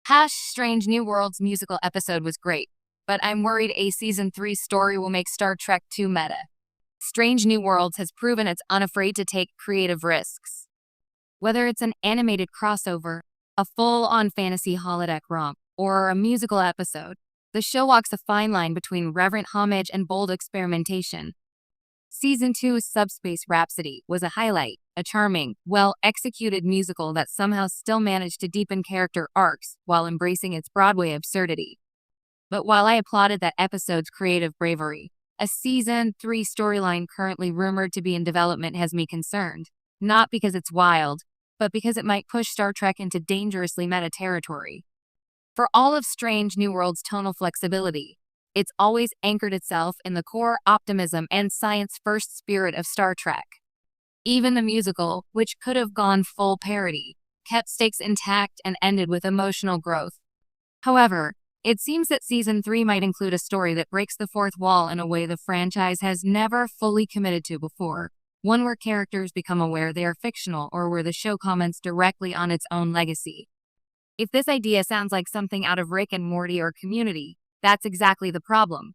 Strange New Worlds musical episode was great, but I'm worried a season 3 story will make Star Trek too meta. Strange New Worlds has proven it's unafraid to take creative risks. Whether it's an animated crossover, a full-on fantasy holodeck romp, or a musical episode, the show walks a fine line between reverent homage and bold experimentation. Season 2's Subspace Rhapsody was a highlight, a charming, well-executed musical that somehow still managed to deepen character arcs while embracing its Broadway absurdity. But while I applauded that episode's creative bravery, a Season 3 storyline currently rumored to be in development has me concerned, not because it's wild, but because it might push Star Trek into dangerously meta territory. For all of Strange New World's tonal flexibility, it's always anchored itself in the core optimism and science-first spirit of Star Trek. Even the musical, which could have gone full parody, kept stakes intact and ended with emotional growth. However, it seems that Season 3 might include a story that breaks the fourth wall in a way the franchise has never fully committed to before, one where characters become aware they are fictional or where the show comments directly on its own legacy. If this idea sounds like something out of Rick and Morty or Community, that's exactly the problem.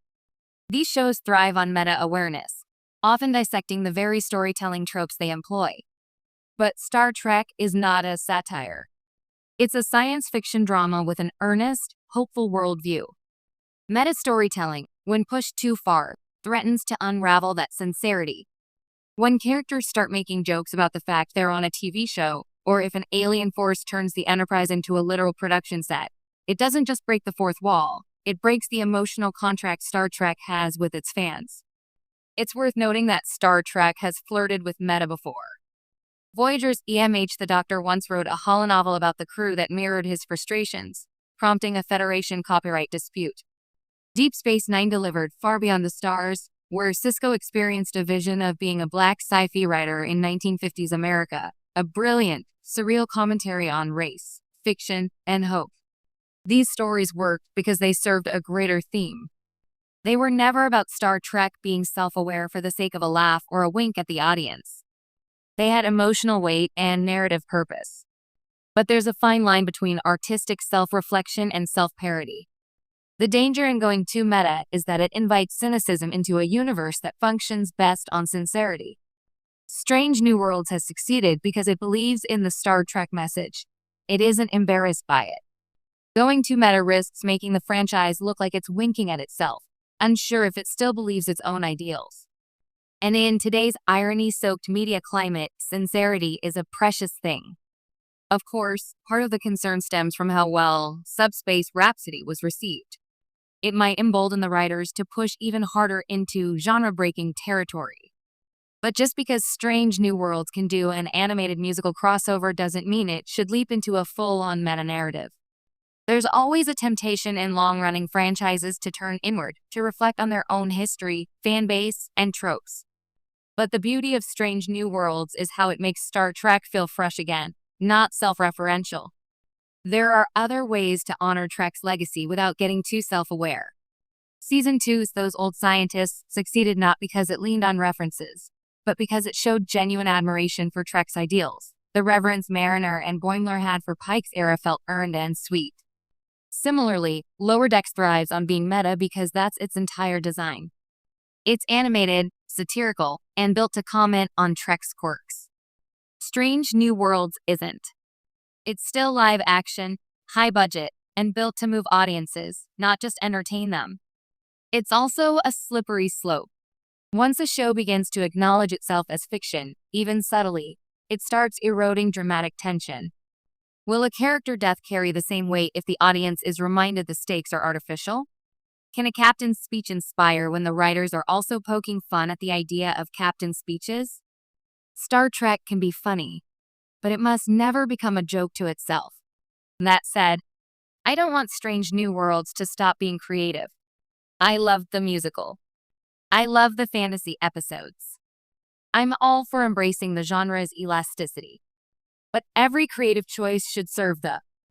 These shows thrive on meta-awareness, often dissecting the very storytelling tropes they employ. But Star Trek is not a satire. It's a science fiction drama with an earnest, hopeful worldview. Meta-storytelling, when pushed too far, threatens to unravel that sincerity. When characters start making jokes about the fact they're on a TV show, or if an alien force turns the Enterprise into a literal production set, it doesn't just break the fourth wall, it breaks the emotional contract Star Trek has with its fans. It's worth noting that Star Trek has flirted with meta before. Voyager's the Doctor once wrote a holonovel about the crew that mirrored his frustrations, prompting a Federation copyright dispute. Deep Space Nine delivered Far Beyond the Stars, where Sisko experienced a vision of being a black sci-fi writer in 1950s America, a brilliant, surreal commentary on race, fiction, and hope. These stories worked because they served a greater theme. They were never about Star Trek being self-aware for the sake of a laugh or a wink at the audience. They had emotional weight and narrative purpose. But there's a fine line between artistic self-reflection and self-parody. The danger in going too meta is that it invites cynicism into a universe that functions best on sincerity. Strange New Worlds has succeeded because it believes in the Star Trek message. It isn't embarrassed by it. Going too meta risks making the franchise look like it's winking at itself, unsure if it still believes its own ideals. And in today's irony-soaked media climate, sincerity is a precious thing. Of course, part of the concern stems from how well Subspace Rhapsody was received. It might embolden the writers to push even harder into genre-breaking territory. But just because Strange New Worlds can do an animated musical crossover doesn't mean it should leap into a full-on meta-narrative. There's always a temptation in long-running franchises to turn inward, to reflect on their own history, fan base, and tropes. But the beauty of Strange New Worlds is how it makes Star Trek feel fresh again, not self-referential. There are other ways to honor Trek's legacy without getting too self-aware. Season 2's Those Old Scientists succeeded not because it leaned on references, but because it showed genuine admiration for Trek's ideals. The reverence Mariner and Boimler had for Pike's era felt earned and sweet. Similarly, Lower Decks thrives on being meta because that's its entire design. It's animated, satirical, and built to comment on Trek's quirks. Strange New Worlds isn't. It's still live action, high budget, and built to move audiences, not just entertain them. It's also a slippery slope. Once a show begins to acknowledge itself as fiction, even subtly, it starts eroding dramatic tension. Will a character death carry the same weight if the audience is reminded the stakes are artificial? Can a captain's speech inspire when the writers are also poking fun at the idea of captain speeches? Star Trek can be funny, but it must never become a joke to itself. That said, I don't want Strange New Worlds to stop being creative. I loved the musical. I love the fantasy episodes. I'm all for embracing the genre's elasticity. But every creative choice should serve the